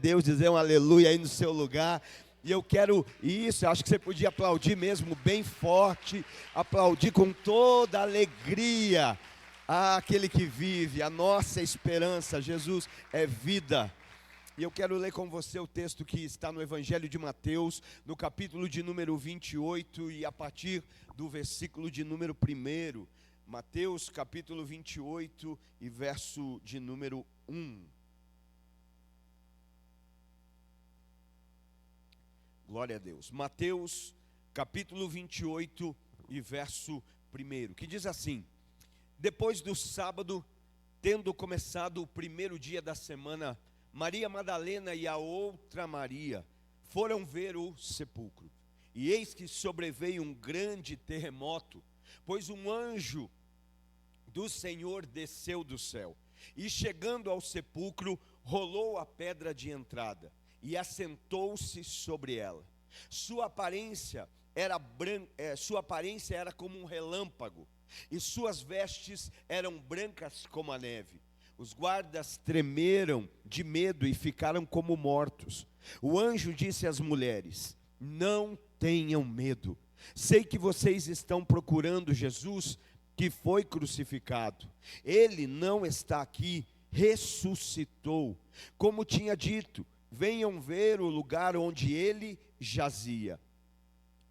Deus, dizer um aleluia aí no seu lugar. E eu quero isso, eu acho que você podia aplaudir mesmo bem forte, aplaudir com toda a alegria aquele que vive, a nossa esperança. Jesus é vida. E eu quero ler com você o texto que está no Evangelho de Mateus, no capítulo de número 28 e a partir do versículo de número 1. Mateus capítulo 28 e verso de número 1. Glória a Deus. Mateus capítulo 28 e verso 1, que diz assim: Depois do sábado, tendo começado o primeiro dia da semana, Maria Madalena e a outra Maria foram ver o sepulcro. E eis que sobreveio um grande terremoto, pois um anjo do Senhor desceu do céu, e chegando ao sepulcro, rolou a pedra de entrada, e assentou-se sobre ela. Sua aparência era como um relâmpago, e suas vestes eram brancas como a neve. Os guardas tremeram de medo e ficaram como mortos. O anjo disse às mulheres: Não tenham medo. Sei que vocês estão procurando Jesus, que foi crucificado. Ele não está aqui, ressuscitou. Como tinha dito, venham ver o lugar onde ele jazia.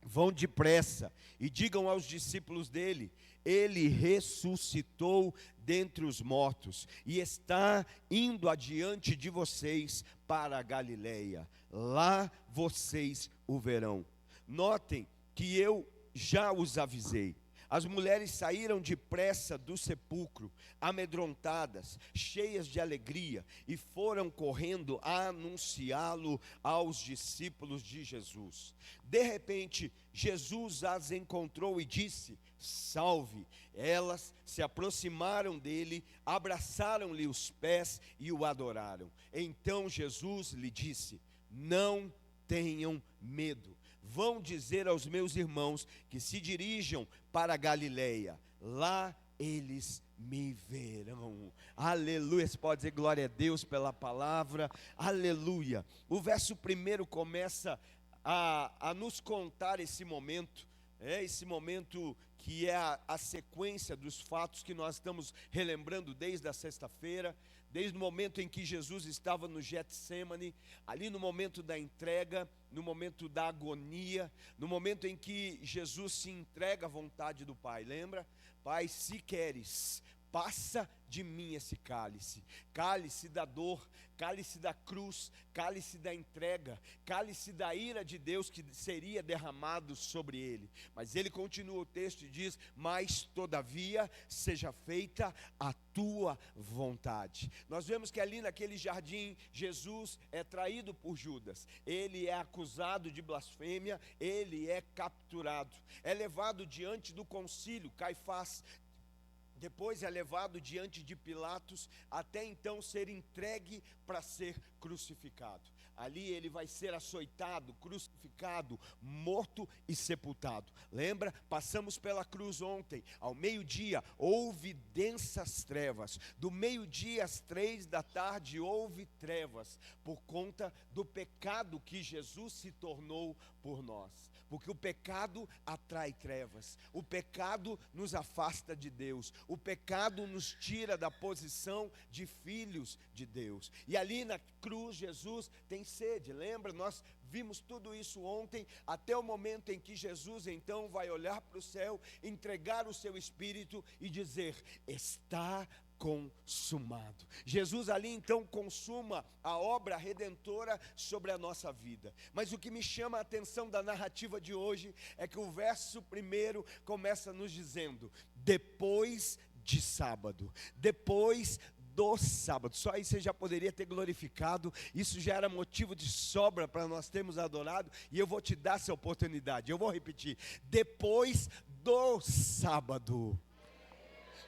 Vão depressa e digam aos discípulos dele: ele ressuscitou dentre os mortos e está indo adiante de vocês para a Galileia. Lá vocês o verão. Notem que eu já os avisei. As mulheres saíram depressa do sepulcro, amedrontadas, cheias de alegria, e foram correndo a anunciá-lo aos discípulos de Jesus. De repente, Jesus as encontrou e disse: Salve! Elas se aproximaram dele, abraçaram-lhe os pés e o adoraram. Então Jesus lhe disse: Não tenham medo. Vão dizer aos meus irmãos que se dirijam para a Galileia. Lá eles me verão. Aleluia. Você pode dizer glória a Deus pela palavra. Aleluia. O verso 1 começa a nos contar esse momento. Esse momento que é a sequência dos fatos que nós estamos relembrando desde a sexta-feira. Desde o momento em que Jesus estava no Getsêmani, ali no momento da entrega, no momento da agonia, no momento em que Jesus se entrega à vontade do Pai. Lembra? Pai, se queres, passa de mim esse cálice. Cálice da dor, cálice da cruz, cálice da entrega, cálice da ira de Deus que seria derramado sobre ele. Mas ele continua o texto e diz: mas todavia seja feita a tua vontade. Nós vemos que ali naquele jardim, Jesus é traído por Judas. Ele é acusado de blasfêmia, ele é capturado, é levado diante do concílio, Caifás. Depois é levado diante de Pilatos, até então ser entregue para ser crucificado. Ali ele vai ser açoitado, crucificado, morto e sepultado. Lembra? Passamos pela cruz ontem. Ao meio-dia houve densas trevas. Do meio-dia às 3 da tarde houve trevas, por conta do pecado que Jesus se tornou por nós. Porque o pecado atrai trevas, o pecado nos afasta de Deus, o pecado nos tira da posição de filhos de Deus. E ali na cruz Jesus tem sede, lembra? Nós vimos tudo isso ontem, até o momento em que Jesus então vai olhar para o céu, entregar o seu Espírito e dizer: está consumado. Jesus ali então consuma a obra redentora sobre a nossa vida. Mas o que me chama a atenção da narrativa de hoje é que o verso 1 começa nos dizendo: depois de sábado, depois do sábado. Só aí você já poderia ter glorificado. Isso já era motivo de sobra para nós termos adorado. E eu vou te dar essa oportunidade. Eu vou repetir: depois do sábado.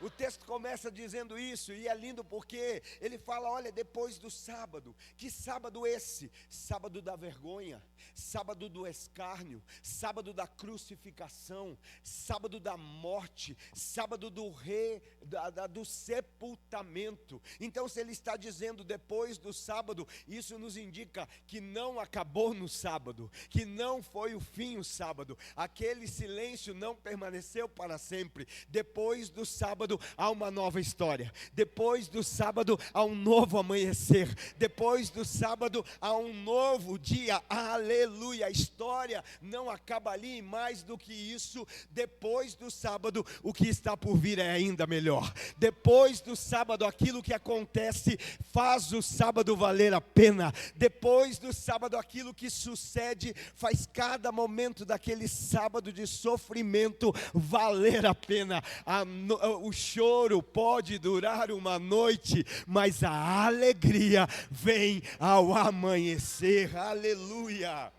O texto começa dizendo isso, e é lindo porque ele fala, olha, depois do sábado. Que sábado esse? Sábado da vergonha, sábado do escárnio, sábado da crucificação, sábado da morte, sábado do sepultamento. Então, se ele está dizendo depois do sábado, isso nos indica que não acabou no sábado, que não foi o fim o sábado. Aquele silêncio não permaneceu para sempre. Depois do sábado há uma nova história. Depois do sábado há um novo amanhecer. Depois do sábado há um novo dia. Aleluia! A história não acaba ali, e mais do que isso, depois do sábado o que está por vir é ainda melhor. Depois do sábado, aquilo que acontece faz o sábado valer a pena. Depois do sábado, aquilo que sucede faz cada momento daquele sábado de sofrimento valer a pena. O choro pode durar uma noite, mas a alegria vem ao amanhecer. Aleluia!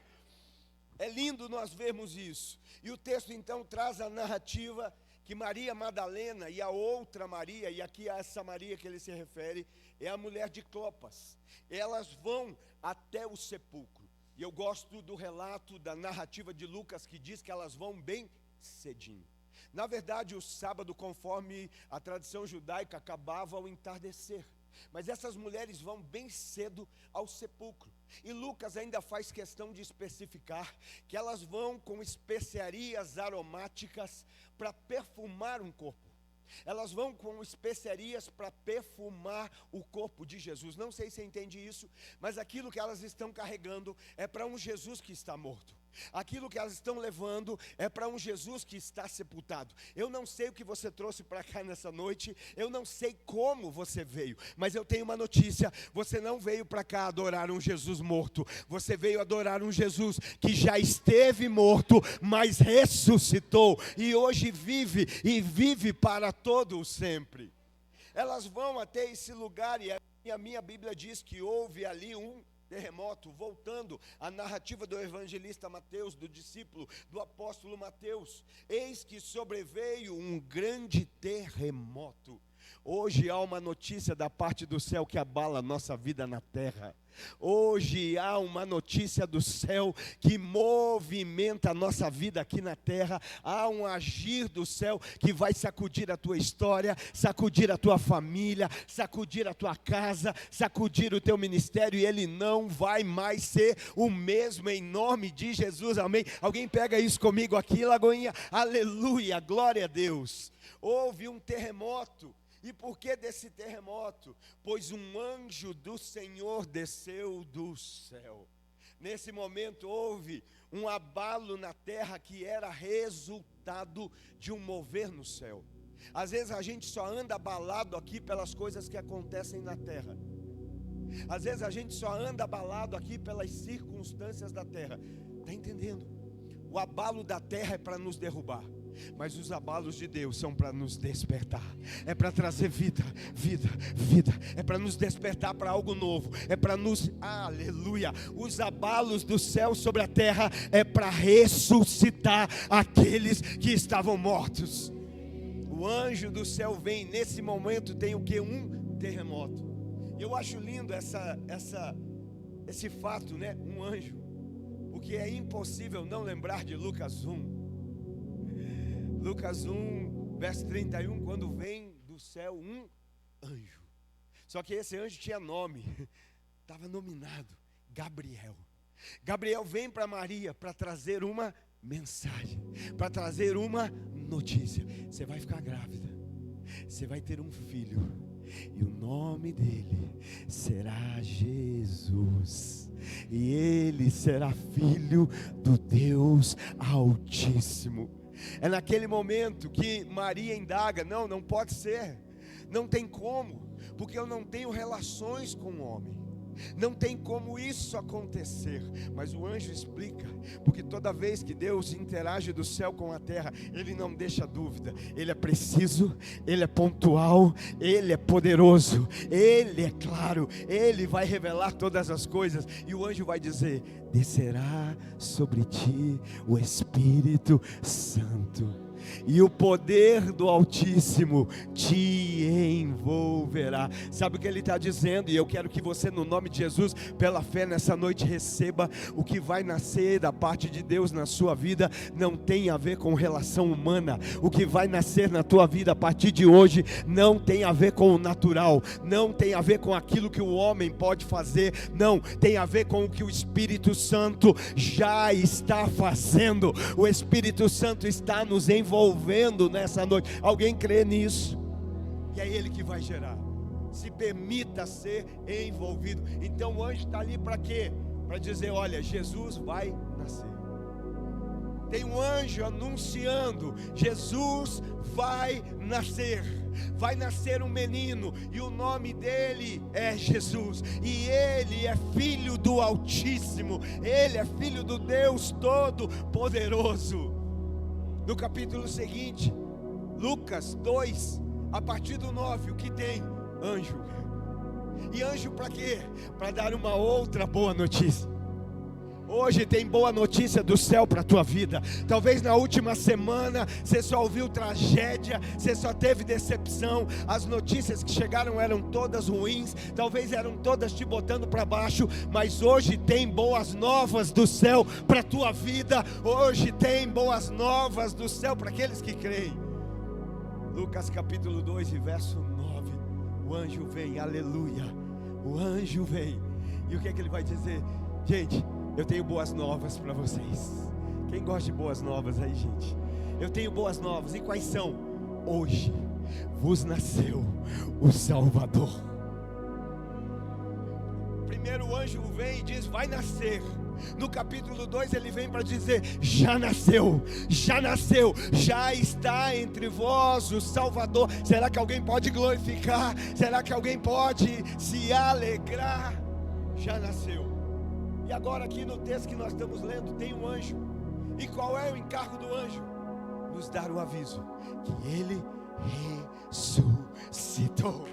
É lindo nós vermos isso. E o texto então traz a narrativa que Maria Madalena e a outra Maria, e aqui a essa Maria que ele se refere, é a mulher de Clopas. Elas vão até o sepulcro. E eu gosto do relato da narrativa de Lucas, que diz que elas vão bem cedinho. Na verdade, o sábado, conforme a tradição judaica, acabava ao entardecer. Mas essas mulheres vão bem cedo ao sepulcro. E Lucas ainda faz questão de especificar que elas vão com especiarias aromáticas para perfumar um corpo. Elas vão com especiarias para perfumar o corpo de Jesus. Não sei se você entende isso, mas aquilo que elas estão carregando é para um Jesus que está morto. Aquilo que elas estão levando é para um Jesus que está sepultado. Eu não sei o que você trouxe para cá nessa noite, eu não sei como você veio, mas eu tenho uma notícia: você não veio para cá adorar um Jesus morto, você veio adorar um Jesus que já esteve morto, mas ressuscitou e hoje vive, e vive para todo o sempre. Elas vão até esse lugar e a minha Bíblia diz que houve ali um terremoto, voltando à narrativa do evangelista Mateus, do discípulo, do apóstolo Mateus. Eis que sobreveio um grande terremoto. Hoje há uma notícia da parte do céu que abala a nossa vida na terra. Hoje há uma notícia do céu que movimenta a nossa vida aqui na terra. Há um agir do céu que vai sacudir a tua história, sacudir a tua família, sacudir a tua casa, sacudir o teu ministério, e ele não vai mais ser o mesmo, em nome de Jesus, amém? Alguém pega isso comigo aqui, Lagoinha? Aleluia, glória a Deus. Houve um terremoto. E por que desse terremoto? Pois um anjo do Senhor desceu do céu. Nesse momento houve um abalo na terra que era resultado de um mover no céu. Às vezes a gente só anda abalado aqui pelas coisas que acontecem na terra. Às vezes a gente só anda abalado aqui pelas circunstâncias da terra. Está entendendo? O abalo da terra é para nos derrubar, mas os abalos de Deus são para nos despertar. É para trazer vida, vida, vida. É para nos despertar para algo novo. É para nos, aleluia. Os abalos do céu sobre a terra é para ressuscitar aqueles que estavam mortos. O anjo do céu vem. Nesse momento tem o que? Um terremoto. Eu acho lindo esse fato, né? Um anjo. Porque é impossível não lembrar de Lucas 1. Lucas 1, verso 31, quando vem do céu um anjo. Só que esse anjo tinha nome, estava nominado Gabriel. Gabriel vem para Maria para trazer uma mensagem, para trazer uma notícia. Você vai ficar grávida, você vai ter um filho, e o nome dele será Jesus. E ele será filho do Deus Altíssimo. É naquele momento que Maria indaga: não pode ser, não tem como, porque eu não tenho relações com o homem, não tem como isso acontecer. Mas o anjo explica, porque toda vez que Deus interage do céu com a terra, Ele não deixa dúvida. Ele é preciso, Ele é pontual, Ele é poderoso, Ele é claro, Ele vai revelar todas as coisas. E o anjo vai dizer: descerá sobre ti o Espírito Santo. e o poder do Altíssimo te envolverá. Sabe o que ele está dizendo? E eu quero que você, no nome de Jesus, pela fé nessa noite, receba o que vai nascer da parte de Deus na sua vida. Não tem a ver com relação humana. O que vai nascer na tua vida a partir de hoje não tem a ver com o natural, não tem a ver com aquilo que o homem pode fazer, não, tem a ver com o que o Espírito Santo já está fazendo. O Espírito Santo está nos envolvendo nessa noite. Alguém crê nisso? E é Ele que vai gerar. Se permita ser envolvido. Então o anjo está ali para quê? Para dizer: olha, Jesus vai nascer. Tem um anjo anunciando: Jesus vai nascer. Vai nascer um menino, e o nome dele é Jesus, e ele é filho do Altíssimo, ele é filho do Deus Todo-Poderoso. No capítulo seguinte, Lucas 2, a partir do 9, o que tem? Anjo. E anjo para quê? Para dar uma outra boa notícia. Hoje tem boa notícia do céu para a tua vida. Talvez na última semana você só ouviu tragédia, você só teve decepção. As notícias que chegaram eram todas ruins, talvez eram todas te botando para baixo. Mas hoje tem boas novas do céu para a tua vida. Hoje tem boas novas do céu para aqueles que creem. Lucas capítulo 2 e verso 9. O anjo vem, aleluia. O anjo vem. E o que é que ele vai dizer? Gente, eu tenho boas novas para vocês. Quem gosta de boas novas aí, gente? Eu tenho boas novas. E quais são? Hoje vos nasceu o Salvador. Primeiro o anjo vem e diz: vai nascer. No capítulo 2 ele vem para dizer: já nasceu, já está entre vós o Salvador. Será que alguém pode glorificar? Será que alguém pode se alegrar? Já nasceu. E agora aqui no texto que nós estamos lendo tem um anjo. E qual é o encargo do anjo? Nos dar o aviso que ele ressuscitou.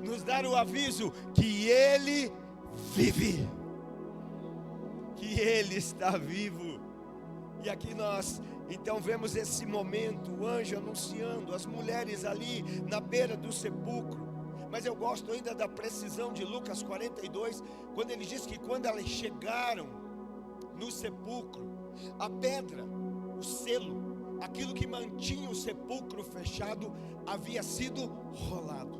Nos dar o aviso que ele vive, que ele está vivo. E aqui nós então vemos esse momento, o anjo anunciando, as mulheres ali na beira do sepulcro. Mas eu gosto ainda da precisão de Lucas 42, quando ele diz que quando elas chegaram no sepulcro, a pedra, o selo, aquilo que mantinha o sepulcro fechado, havia sido rolado.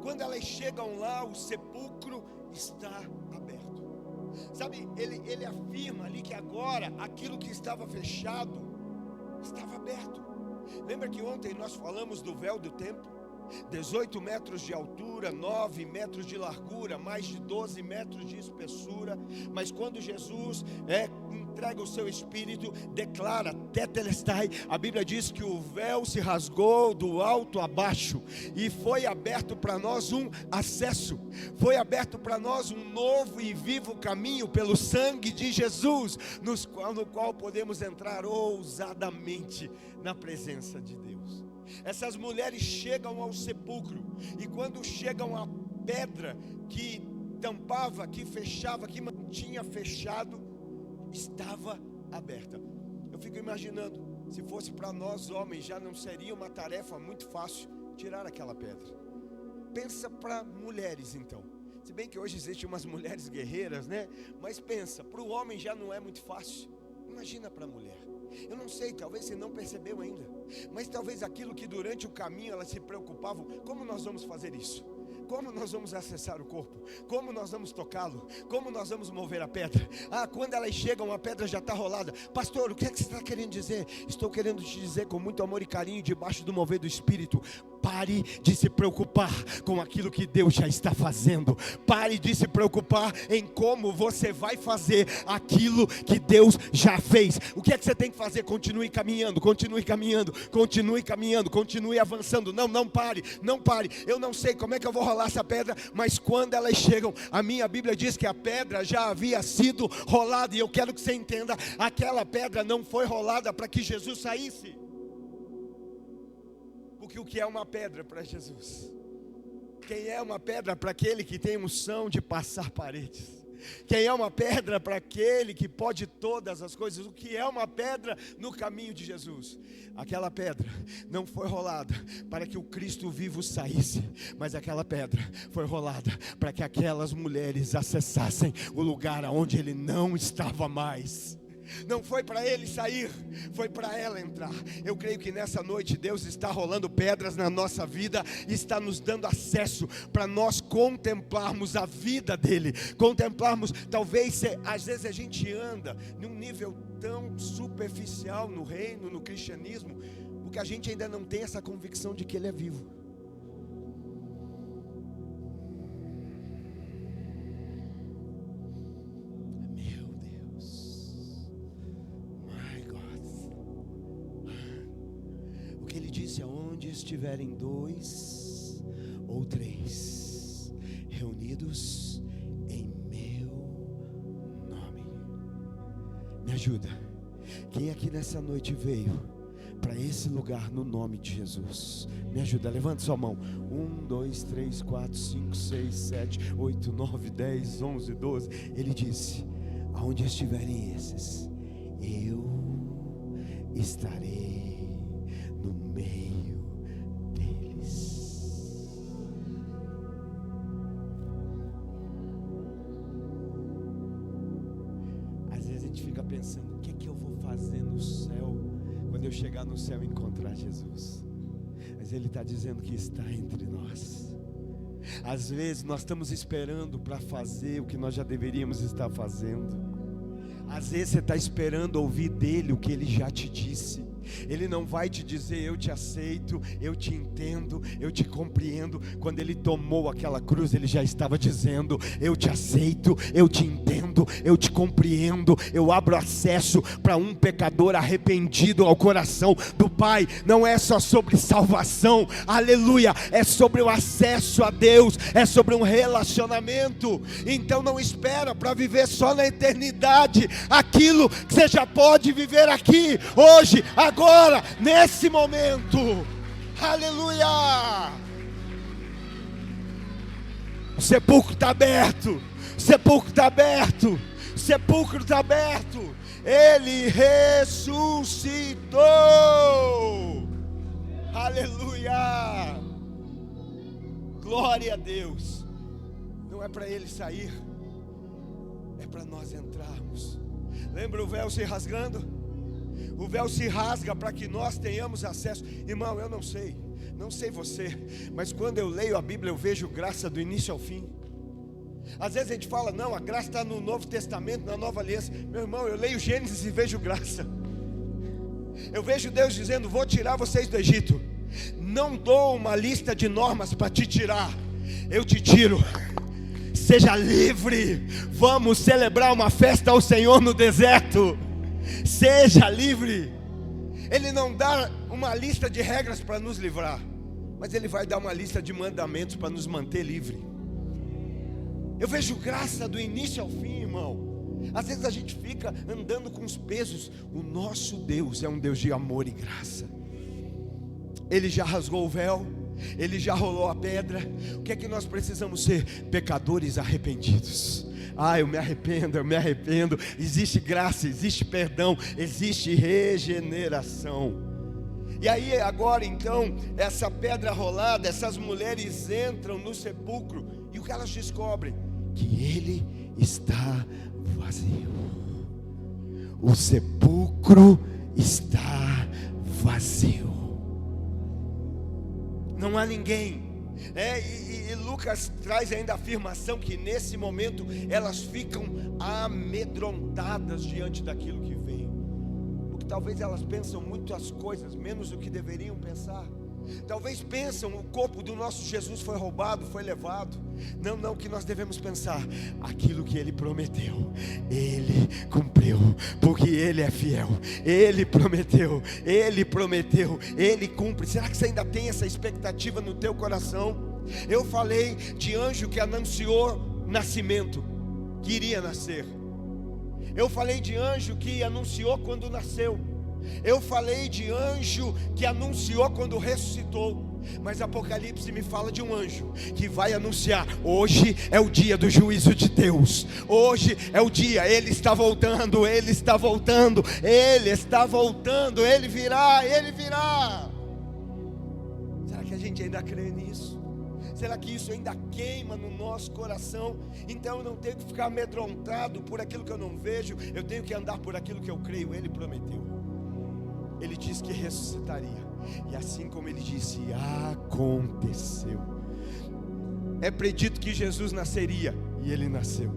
Quando elas chegam lá, o sepulcro está aberto. Sabe, ele afirma ali que agora aquilo que estava fechado estava aberto. Lembra que ontem nós falamos do véu do templo? 18 metros de altura, 9 metros de largura, mais de 12 metros de espessura. Mas quando Jesus entrega o seu Espírito, declara tetelestai, a Bíblia diz que o véu se rasgou do alto a baixo, e foi aberto para nós um acesso, foi aberto para nós um novo e vivo caminho pelo sangue de Jesus, no qual podemos entrar ousadamente na presença de Deus. Essas mulheres chegam ao sepulcro, e quando chegam à pedra que tampava, que fechava, que mantinha fechado, estava aberta. Eu fico imaginando, se fosse para nós homens, já não seria uma tarefa muito fácil tirar aquela pedra. Pensa para mulheres então. Se bem que hoje existem umas mulheres guerreiras, né? Mas pensa, para o homem já não é muito fácil. Imagina para a mulher. Eu não sei, talvez você não percebeu ainda, mas talvez aquilo que durante o caminho elas se preocupavam: como nós vamos fazer isso? Como nós vamos acessar o corpo? Como nós vamos tocá-lo? Como nós vamos mover a pedra? Quando elas chegam, a pedra já está rolada. Pastor, o que é que você está querendo dizer? Estou querendo te dizer com muito amor e carinho, debaixo do mover do Espírito: pare de se preocupar com aquilo que Deus já está fazendo. Pare de se preocupar em como você vai fazer aquilo que Deus já fez. O que é que você tem que fazer? Continue caminhando, continue caminhando, continue caminhando, continue avançando. Não pare, não pare. Eu não sei como é que eu vou rolar essa pedra, mas quando elas chegam, a minha Bíblia diz que a pedra já havia sido rolada. E eu quero que você entenda, aquela pedra não foi rolada para que Jesus saísse. Porque o que é uma pedra para Jesus? Quem é uma pedra para aquele que tem unção de passar paredes? Quem é uma pedra para aquele que pode todas as coisas? O que é uma pedra no caminho de Jesus? Aquela pedra não foi rolada para que o Cristo vivo saísse, mas aquela pedra foi rolada para que aquelas mulheres acessassem o lugar onde ele não estava mais. Não foi para ele sair, foi para ela entrar. Eu creio que nessa noite Deus está rolando pedras na nossa vida e está nos dando acesso para nós contemplarmos a vida dele. Contemplarmos, talvez, às vezes a gente anda num nível tão superficial no reino, no cristianismo, porque a gente ainda não tem essa convicção de que ele é vivo. Ele disse: aonde estiverem 2 ou 3 reunidos em meu nome. Me ajuda. Quem aqui nessa noite veio para esse lugar no nome de Jesus? Me ajuda, levante sua mão. 1, 2, 3, 4, 5, 6, 7, 8, 9, 10, 11, 12. Ele disse: aonde estiverem esses, eu estarei no meio deles. Às vezes a gente fica pensando: o que é que eu vou fazer no céu quando eu chegar no céu e encontrar Jesus? Mas Ele está dizendo que está entre nós. Às vezes nós estamos esperando para fazer o que nós já deveríamos estar fazendo. Às vezes você está esperando ouvir dele o que ele já te disse. Ele não vai te dizer: eu te aceito, eu te entendo, eu te compreendo. Quando ele tomou aquela cruz, ele já estava dizendo: eu te aceito, eu te entendo, eu te compreendo. Eu abro acesso para um pecador arrependido ao coração do Pai. Não é só sobre salvação, aleluia, é sobre o acesso a Deus, é sobre um relacionamento. Então não espera para viver só na eternidade aquilo que você já pode viver aqui, hoje, agora, nesse momento. Aleluia! O sepulcro está aberto. O sepulcro está aberto. O sepulcro está aberto. Ele ressuscitou. Aleluia! Glória a Deus. Não é para ele sair, é para nós entrarmos. Lembra o véu se rasgando? O véu se rasga para que nós tenhamos acesso. Irmão, eu não sei você, mas quando eu leio a Bíblia eu vejo graça do início ao fim. Às vezes a gente fala: não, a graça está no Novo Testamento, na Nova Aliança. Meu irmão, eu leio Gênesis e vejo graça. Eu vejo Deus dizendo: vou tirar vocês do Egito. Não dou uma lista de normas para te tirar, eu te tiro. Seja livre. Vamos celebrar uma festa ao Senhor no deserto. Seja livre. Ele não dá uma lista de regras para nos livrar, mas Ele vai dar uma lista de mandamentos para nos manter livre. Eu vejo graça do início ao fim, irmão. Às vezes a gente fica andando com os pesos. O nosso Deus é um Deus de amor e graça. Ele já rasgou o véu, Ele já rolou a pedra. O que é que nós precisamos ser? Pecadores arrependidos. Eu me arrependo. Existe graça, existe perdão, existe regeneração. E aí agora então, essa pedra rolada, essas mulheres entram no sepulcro. E o que elas descobrem? Que ele está vazio. O sepulcro está vazio. Não há ninguém. E Lucas traz ainda a afirmação que nesse momento elas ficam amedrontadas diante daquilo que vem. Porque talvez elas pensam muitas coisas, menos do que deveriam pensar. Talvez pensam: o corpo do nosso Jesus foi roubado, foi levado. Não, que nós devemos pensar: aquilo que Ele prometeu, Ele cumpriu, porque Ele é fiel. Ele prometeu, Ele cumpre. Será que você ainda tem essa expectativa no teu coração? Eu falei de anjo que anunciou nascimento, que iria nascer. Eu falei de anjo que anunciou quando nasceu. Eu falei de anjo que anunciou quando ressuscitou. Mas Apocalipse me fala de um anjo que vai anunciar: hoje é o dia do juízo de Deus. Hoje é o dia, Ele está voltando, Ele está voltando, Ele está voltando, Ele virá, Ele virá. Será que a gente ainda crê nisso? Será que isso ainda queima no nosso coração? Então eu não tenho que ficar amedrontado por aquilo que eu não vejo, eu tenho que andar por aquilo que eu creio. Ele prometeu, Ele disse que ressuscitaria, e assim como Ele disse, aconteceu. É predito que Jesus nasceria, e Ele nasceu.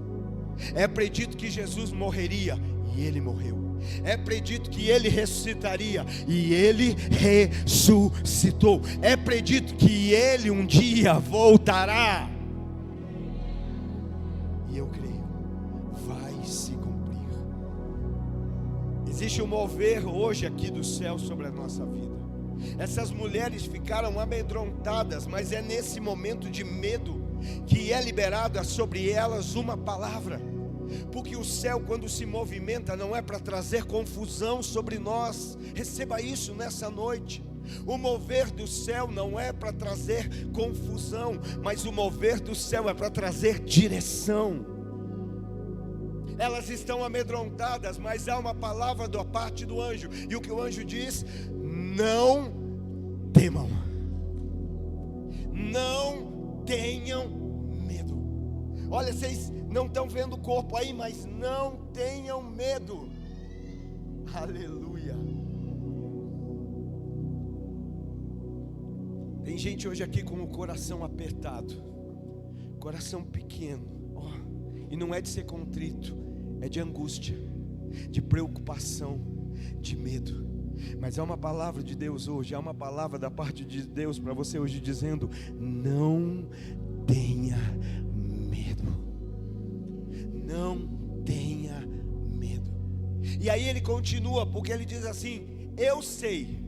É predito que Jesus morreria, e Ele morreu. É predito que Ele ressuscitaria, e Ele ressuscitou. É predito que Ele um dia voltará, e eu creio, vai se cumprir. Existe um mover hoje aqui do céu sobre a nossa vida. Essas mulheres ficaram amedrontadas, mas é nesse momento de medo que é liberada sobre elas uma palavra. Porque o céu, quando se movimenta, não é para trazer confusão sobre nós. Receba isso nessa noite. O mover do céu não é para trazer confusão, mas o mover do céu é para trazer direção. Elas estão amedrontadas, mas há uma palavra da parte do anjo. E o que o anjo diz? Não temam. Não tenham medo. Olha, vocês não estão vendo o corpo aí, mas não tenham medo. Aleluia. Tem gente hoje aqui com o coração apertado, coração pequeno, e não é de ser contrito, é de angústia, de preocupação, de medo. Mas há uma palavra de Deus hoje, há uma palavra da parte de Deus para você hoje dizendo: não tenha medo. Não tenha medo. E aí ele continua, porque ele diz assim: eu sei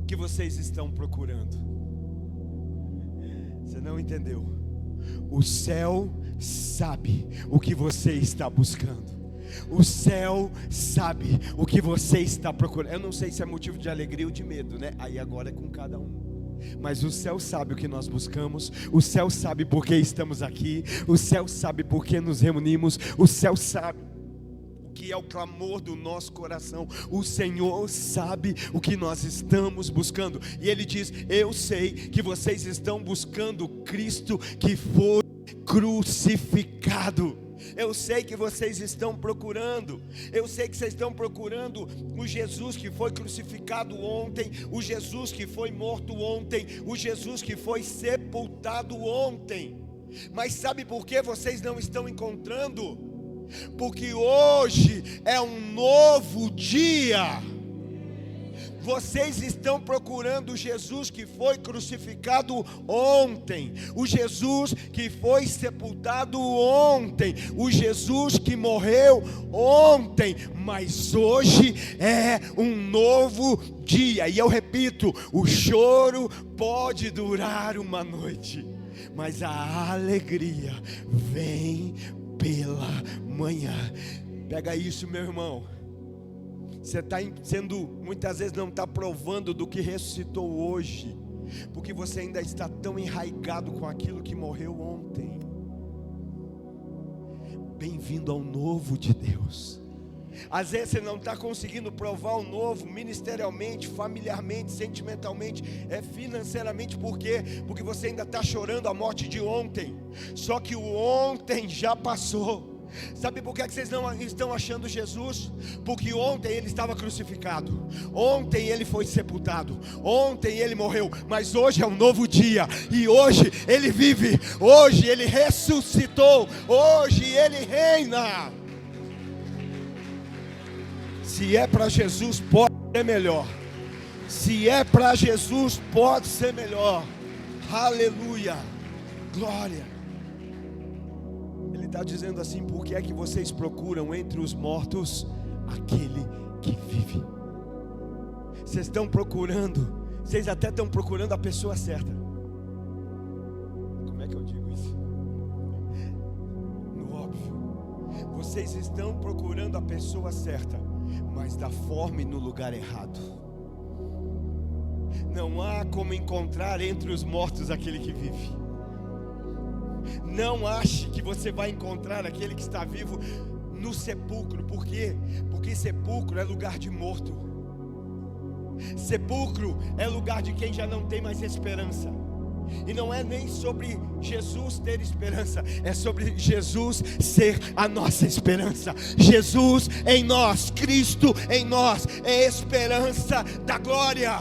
que vocês estão procurando. Você não entendeu? O céu sabe o que você está buscando. O céu sabe o que você está procurando. Eu não sei se é motivo de alegria ou de medo, né? Aí agora é com cada um. Mas o céu sabe o que nós buscamos. O céu sabe por que estamos aqui. O céu sabe por que nos reunimos. O céu sabe o que é o clamor do nosso coração. O Senhor sabe o que nós estamos buscando. E Ele diz: eu sei que vocês estão buscando Cristo que foi crucificado. Eu sei que vocês estão procurando. Eu sei que vocês estão procurando o Jesus que foi crucificado ontem, o Jesus que foi morto ontem, o Jesus que foi sepultado ontem. Mas sabe por que vocês não estão encontrando? Porque hoje é um novo dia. Vocês estão procurando o Jesus que foi crucificado ontem, o Jesus que foi sepultado ontem, o Jesus que morreu ontem, mas hoje é um novo dia. E eu repito, o choro pode durar uma noite, mas a alegria vem pela manhã. Pega isso, meu irmão. Você está sendo, muitas vezes não está provando do que ressuscitou hoje, porque você ainda está tão enraigado com aquilo que morreu ontem. Bem-vindo ao novo de Deus. Às vezes você não está conseguindo provar o novo, ministerialmente, familiarmente, sentimentalmente, financeiramente, por quê? Porque você ainda está chorando a morte de ontem, só que o ontem já passou. Sabe por que vocês não estão achando Jesus? Porque ontem Ele estava crucificado, ontem Ele foi sepultado, ontem Ele morreu, mas hoje é um novo dia, e hoje Ele vive, hoje Ele ressuscitou, hoje Ele reina. Se é para Jesus, pode ser melhor. Se é para Jesus, pode ser melhor. Aleluia, glória. Ele está dizendo assim: por que é que vocês procuram entre os mortos aquele que vive? Vocês estão procurando, vocês até estão procurando a pessoa certa. Como é que eu digo isso? No óbvio, vocês estão procurando a pessoa certa, mas da forma e no lugar errado. Não há como encontrar entre os mortos aquele que vive. Não ache que você vai encontrar aquele que está vivo no sepulcro. Por quê? Porque sepulcro é lugar de morto. Sepulcro é lugar de quem já não tem mais esperança. E não é nem sobre Jesus ter esperança, é sobre Jesus ser a nossa esperança. Jesus em nós, Cristo em nós, é esperança da glória.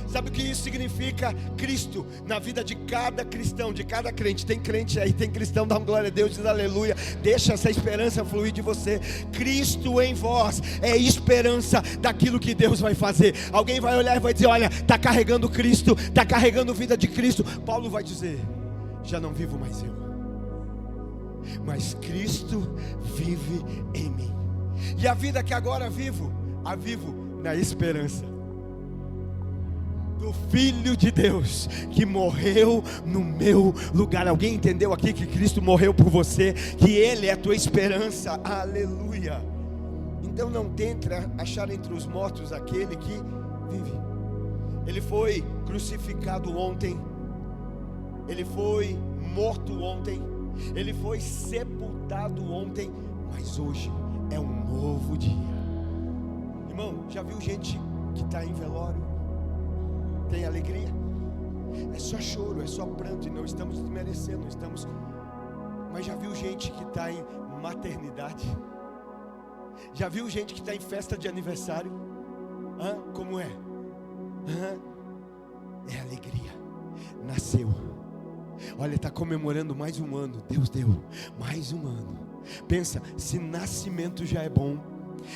Sabe o que isso significa? Cristo na vida de cada cristão, de cada crente. Tem crente aí, tem cristão, dá uma glória a Deus, diz aleluia. Deixa essa esperança fluir de você. Cristo em vós é esperança daquilo que Deus vai fazer. Alguém vai olhar e vai dizer: olha, está carregando Cristo, está carregando vida de Cristo. Paulo vai dizer: já não vivo mais eu, mas Cristo vive em mim. E a vida que agora vivo, a vivo na esperança do Filho de Deus, que morreu no meu lugar. Alguém entendeu aqui que Cristo morreu por você, que Ele é a tua esperança? Aleluia. Então não tente achar entre os mortos aquele que vive. Ele foi crucificado ontem, Ele foi morto ontem, Ele foi sepultado ontem, mas hoje é um novo dia. Irmão, já viu gente que está em velório? Tem alegria? É só choro, é só pranto. E não estamos desmerecendo, não estamos. Mas já viu gente que está em maternidade? Já viu gente que está em festa de aniversário? Como é? É alegria. Nasceu. Olha, está comemorando mais um ano. Deus deu mais um ano. Pensa, se nascimento já é bom,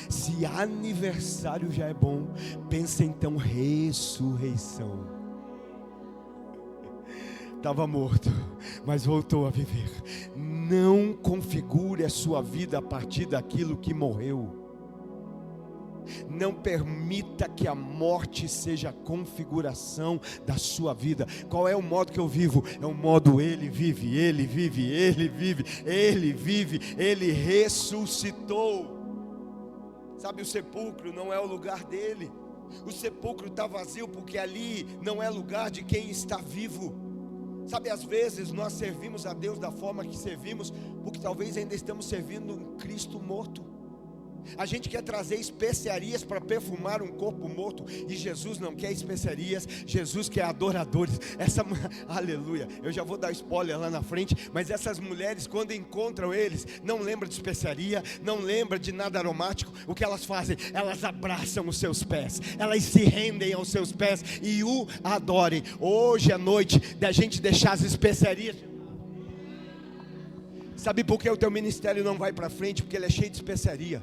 se aniversário já é bom, pensa então ressurreição. Estava morto, mas voltou a viver. Não configure a sua vida a partir daquilo que morreu. Não permita que a morte seja a configuração da sua vida. Qual é o modo que eu vivo? É o modo Ele vive, Ele vive, Ele vive, Ele vive, Ele ressuscitou. Sabe, o sepulcro não é o lugar dele. O sepulcro está vazio porque ali não é lugar de quem está vivo. Sabe, às vezes nós servimos a Deus da forma que servimos porque talvez ainda estamos servindo um Cristo morto. A gente quer trazer especiarias para perfumar um corpo morto, e Jesus não quer especiarias, Jesus quer adoradores. Aleluia, eu já vou dar spoiler lá na frente, mas essas mulheres, quando encontram eles, não lembram de especiaria, não lembram de nada aromático. O que elas fazem? Elas abraçam os seus pés, elas se rendem aos seus pés e o adorem. Hoje à noite, da gente deixar as especiarias. Sabe por que o teu ministério não vai para frente? Porque ele é cheio de especiaria.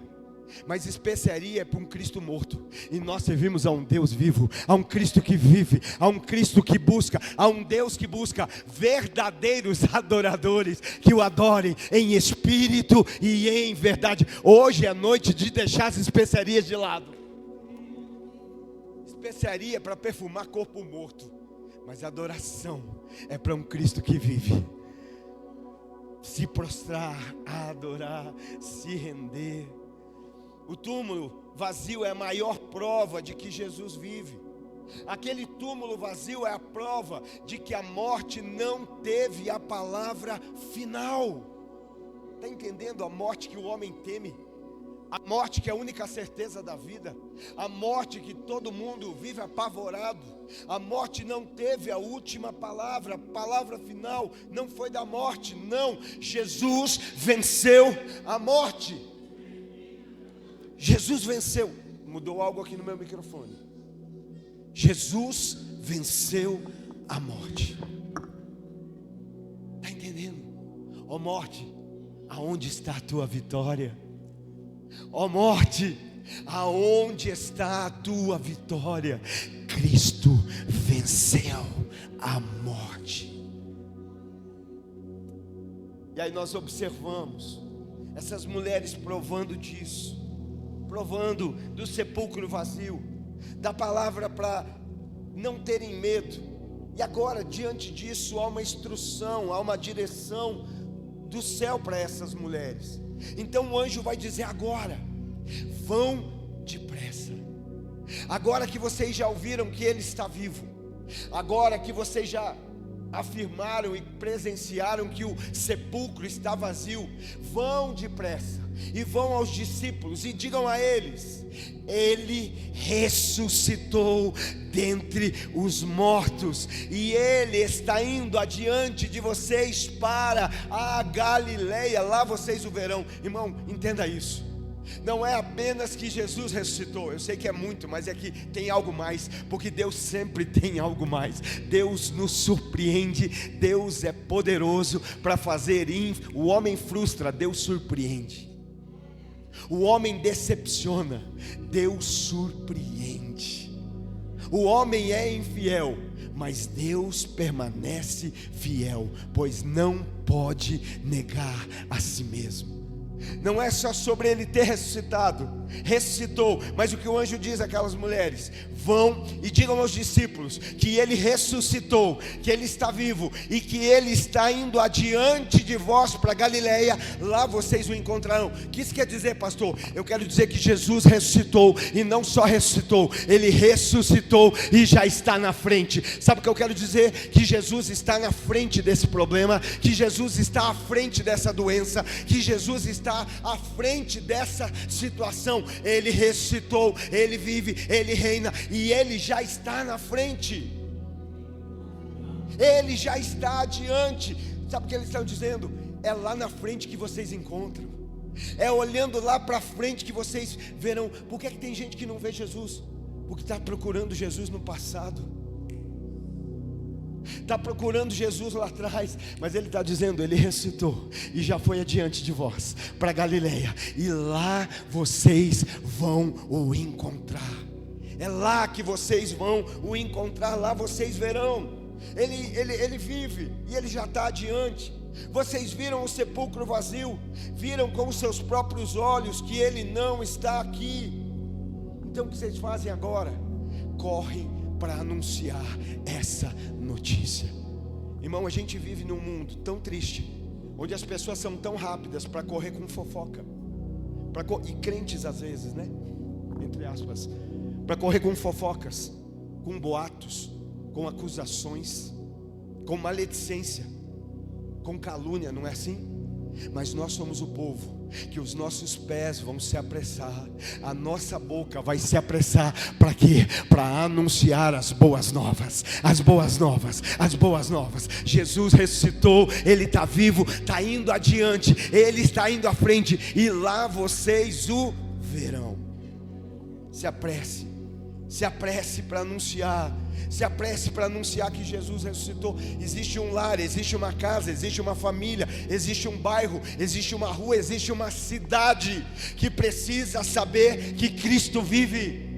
Mas especiaria é para um Cristo morto, e nós servimos a um Deus vivo, a um Cristo que vive, a um Cristo que busca, a um Deus que busca verdadeiros adoradores, que o adorem em espírito e em verdade. Hoje é noite de deixar as especiarias de lado. Especiaria é para perfumar corpo morto, mas adoração é para um Cristo que vive. Se prostrar, adorar, se render. O túmulo vazio é a maior prova de que Jesus vive. Aquele túmulo vazio é a prova de que a morte não teve a palavra final. Está entendendo a morte que o homem teme? A morte que é a única certeza da vida. A morte que todo mundo vive apavorado. A morte não teve a última palavra. A palavra final não foi da morte, não. Jesus venceu a morte. Jesus venceu. Mudou algo aqui no meu microfone. Jesus venceu a morte. Está entendendo? Ó morte, aonde está a tua vitória? Ó morte, aonde está a tua vitória? Cristo venceu a morte. E aí nós observamos essas mulheres provando disso, provando do sepulcro vazio, da palavra para não terem medo. E agora, diante disso, há uma instrução, há uma direção do céu para essas mulheres. Então o anjo vai dizer agora: vão depressa, agora que vocês já ouviram que Ele está vivo, agora que vocês já afirmaram e presenciaram que o sepulcro está vazio, vão depressa e vão aos discípulos e digam a eles: Ele ressuscitou dentre os mortos, e Ele está indo adiante de vocês para a Galileia, lá vocês o verão. Irmão, entenda isso. Não é apenas que Jesus ressuscitou, eu sei que é muito, mas é que tem algo mais, porque Deus sempre tem algo mais. Deus nos surpreende, Deus é poderoso para fazer. O homem frustra, Deus surpreende. O homem decepciona, Deus surpreende. O homem é infiel, mas Deus permanece fiel, pois não pode negar a si mesmo. Não é só sobre Ele ter ressuscitado, ressuscitou, mas o que o anjo diz àquelas mulheres: vão e digam aos discípulos que Ele ressuscitou, que Ele está vivo e que Ele está indo adiante de vós para Galileia, lá vocês o encontrarão. O que isso quer dizer, pastor? Eu quero dizer que Jesus ressuscitou, e não só ressuscitou, Ele ressuscitou e já está na frente. Sabe o que eu quero dizer? Que Jesus está na frente desse problema, que Jesus está à frente dessa doença, que Jesus está à frente dessa situação. Ele ressuscitou, Ele vive, Ele reina, e Ele já está na frente. Ele já está adiante. Sabe o que eles estão dizendo? É lá na frente que vocês encontram, é olhando lá para frente que vocês verão. Por que tem gente que não vê Jesus? Porque está procurando Jesus no passado, está procurando Jesus lá atrás, mas Ele está dizendo: Ele ressuscitou e já foi adiante de vós para Galileia, e lá vocês vão o encontrar. É lá que vocês vão o encontrar, lá vocês verão. Ele vive e Ele já está adiante. Vocês viram o sepulcro vazio, viram com os seus próprios olhos que Ele não está aqui. Então o que vocês fazem agora? Correm para anunciar essa notícia. Irmão, a gente vive num mundo tão triste, onde as pessoas são tão rápidas para correr com fofoca, e crentes às vezes, né, entre aspas, para correr com fofocas, com boatos, com acusações, com maledicência, com calúnia, não é assim? Mas nós somos o povo que os nossos pés vão se apressar, a nossa boca vai se apressar. Para quê? Para anunciar as boas novas, as boas novas, as boas novas. Jesus ressuscitou, Ele está vivo, está indo adiante, Ele está indo à frente, e lá vocês o verão. Se apresse, se apresse para anunciar, se apresse para anunciar que Jesus ressuscitou. Existe um lar, existe uma casa, existe uma família, existe um bairro, existe uma rua, existe uma cidade que precisa saber que Cristo vive.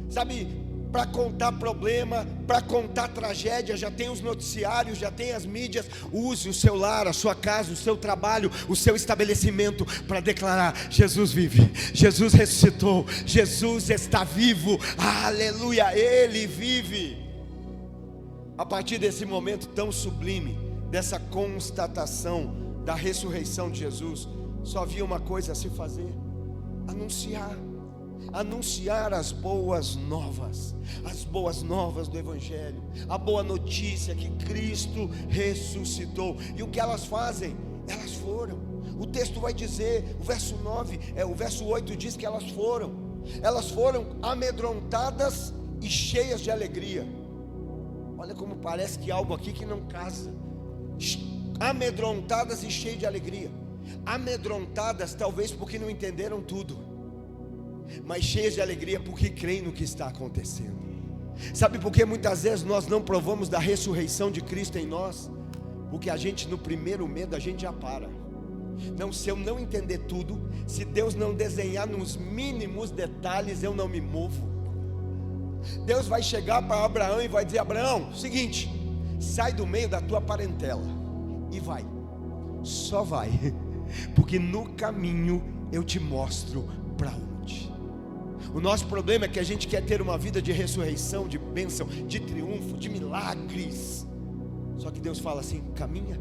Sabe, para contar problema, para contar tragédia, já tem os noticiários, já tem as mídias. Use o seu lar, a sua casa, o seu trabalho, o seu estabelecimento para declarar: Jesus vive, Jesus ressuscitou, Jesus está vivo, aleluia, Ele vive. A partir desse momento tão sublime, dessa constatação da ressurreição de Jesus, só havia uma coisa a se fazer: anunciar as boas novas do Evangelho, a boa notícia que Cristo ressuscitou. E o que elas fazem? Elas foram. O texto vai dizer, o verso 8 diz que elas foram amedrontadas e cheias de alegria. Olha como parece que algo aqui que não casa. Amedrontadas e cheias de alegria. Amedrontadas talvez porque não entenderam tudo, mas cheias de alegria porque creem no que está acontecendo. Sabe por que muitas vezes nós não provamos da ressurreição de Cristo em nós? Porque a gente, no primeiro medo, a gente já para. Não, se eu não entender tudo, se Deus não desenhar nos mínimos detalhes, eu não me movo. Deus vai chegar para Abraão e vai dizer: Abraão, seguinte, sai do meio da tua parentela e vai, só vai, porque no caminho eu te mostro para onde. O nosso problema é que a gente quer ter uma vida de ressurreição, de bênção, de triunfo, de milagres. Só que Deus fala assim: caminha,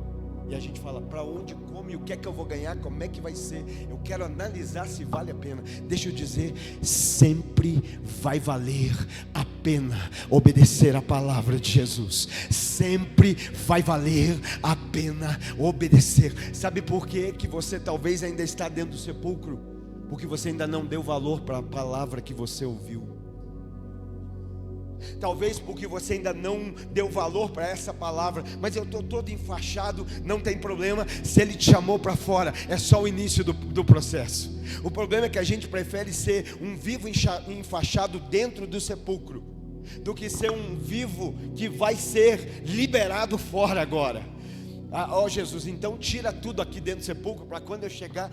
E a gente fala, para onde, como e o que é que eu vou ganhar, como é que vai ser? Eu quero analisar se vale a pena. Deixa eu dizer, sempre vai valer a pena obedecer a palavra de Jesus. Sempre vai valer a pena obedecer. Sabe por quê que você talvez ainda está dentro do sepulcro? Porque você ainda não deu valor para a palavra que você ouviu. Talvez porque você ainda não deu valor para essa palavra. Mas eu estou todo enfaixado, não tem problema. Se Ele te chamou para fora, é só o início do processo. O problema é que a gente prefere ser um vivo enfaixado dentro do sepulcro, do que ser um vivo que vai ser liberado fora agora. Ó Jesus, então tira tudo aqui dentro do sepulcro, para quando eu chegar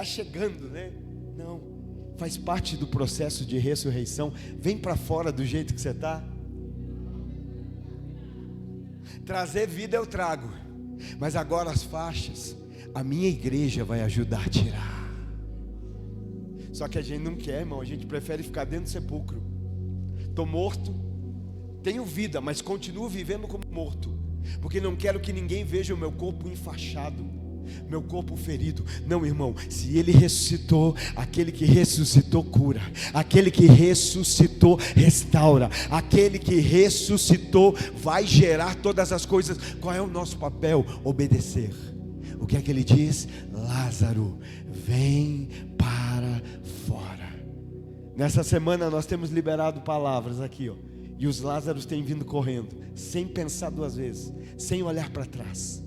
chegando, né? Não. Faz parte do processo de ressurreição. Vem para fora do jeito que você está. Trazer vida eu trago, mas agora as faixas, a minha igreja vai ajudar a tirar. Só que a gente não quer, irmão. A gente prefere ficar dentro do sepulcro. Estou morto, tenho vida, mas continuo vivendo como morto, porque não quero que ninguém veja o meu corpo enfaixado, meu corpo ferido. Não, irmão, se Ele ressuscitou, aquele que ressuscitou cura, aquele que ressuscitou restaura, aquele que ressuscitou vai gerar todas as coisas. Qual é o nosso papel? Obedecer. O que é que Ele diz? Lázaro, vem para fora. Nessa semana nós temos liberado palavras aqui, ó, e os Lázaros têm vindo correndo, sem pensar duas vezes, sem olhar para trás.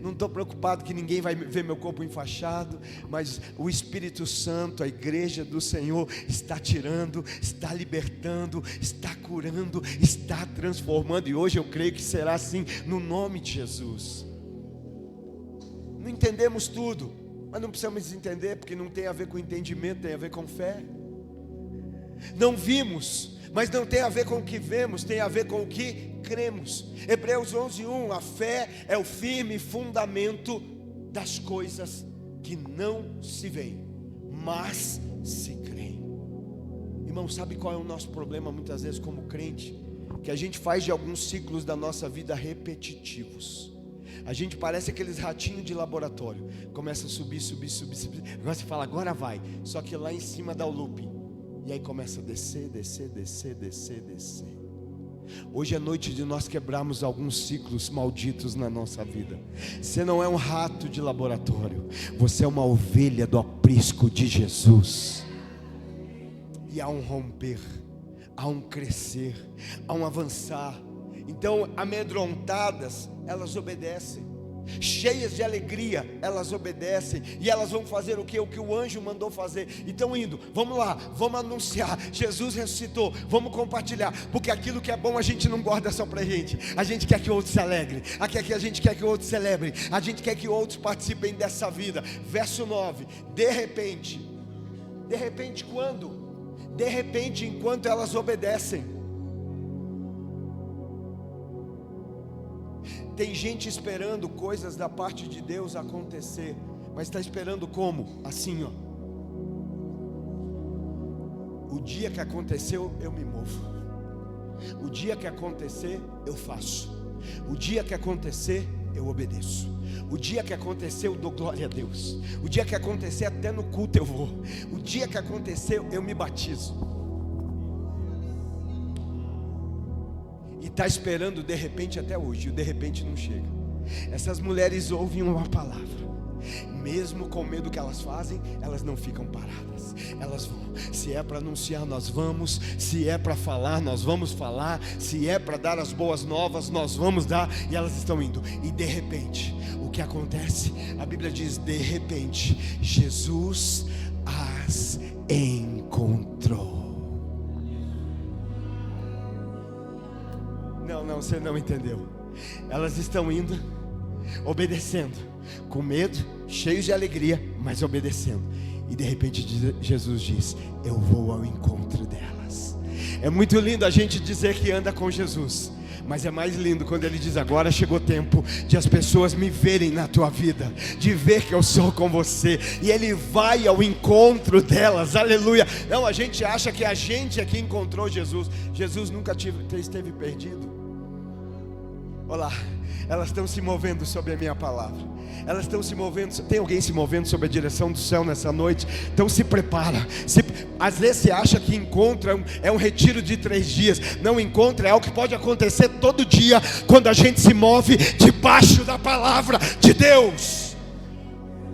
Não estou preocupado que ninguém vai ver meu corpo enfaixado, mas o Espírito Santo, a igreja do Senhor, está tirando, está libertando, está curando, está transformando. E hoje eu creio que será assim, no nome de Jesus. Não entendemos tudo, mas não precisamos entender, porque não tem a ver com entendimento, tem a ver com fé. Não vimos, mas não tem a ver com o que vemos, tem a ver com o que cremos. Hebreus 11:1, a fé é o firme fundamento das coisas que não se veem, mas se creem. Irmão, sabe qual é o nosso problema muitas vezes como crente? Que a gente faz de alguns ciclos da nossa vida repetitivos. A gente parece aqueles ratinhos de laboratório. Começa a subir. Agora você fala, agora vai. Só que lá em cima dá o looping. E aí começa a descer. Hoje é noite de nós quebrarmos alguns ciclos malditos na nossa vida. Você não é um rato de laboratório, você é uma ovelha do aprisco de Jesus. E há um romper, há um crescer, há um avançar. Então, amedrontadas, elas obedecem. Cheias de alegria, elas obedecem. E elas vão fazer o que? O que o anjo mandou fazer. E estão indo, vamos lá, vamos anunciar, Jesus ressuscitou, vamos compartilhar. Porque aquilo que é bom a gente não guarda só pra gente. A gente quer que outros se alegrem, a gente quer que outros celebrem, a gente quer que outros participem dessa vida. Verso 9, de repente quando? De repente, enquanto elas obedecem. Tem gente esperando coisas da parte de Deus acontecer, mas está esperando como? Assim, ó. O dia que aconteceu, eu me movo. O dia que acontecer, eu faço. O dia que acontecer, eu obedeço. O dia que acontecer, eu dou glória a Deus. O dia que acontecer, até no culto eu vou. O dia que acontecer, eu me batizo. E está esperando de repente até hoje, e o de repente não chega. Essas mulheres ouvem uma palavra, mesmo com medo que elas fazem, elas não ficam paradas, elas vão. Se é para anunciar, nós vamos. Se é para falar, nós vamos falar. Se é para dar as boas novas, nós vamos dar. E elas estão indo, e de repente, o que acontece? A Bíblia diz, de repente, Jesus as encontrou. Não, você não entendeu. Elas estão indo, obedecendo, com medo, cheios de alegria, mas obedecendo. E de repente Jesus diz, eu vou ao encontro delas. É muito lindo a gente dizer que anda com Jesus, mas é mais lindo quando Ele diz, agora chegou o tempo de as pessoas me verem na tua vida, de ver que eu sou com você. E Ele vai ao encontro delas, aleluia. Não, a gente acha que a gente é que encontrou Jesus. Jesus nunca esteve perdido. Olá, elas estão se movendo sobre a minha palavra. Elas estão se movendo. Tem alguém se movendo sobre a direção do céu nessa noite? Então se prepara. Às vezes você acha que encontro é um retiro de 3 dias. Não, encontro é algo que pode acontecer todo dia, quando a gente se move debaixo da palavra de Deus.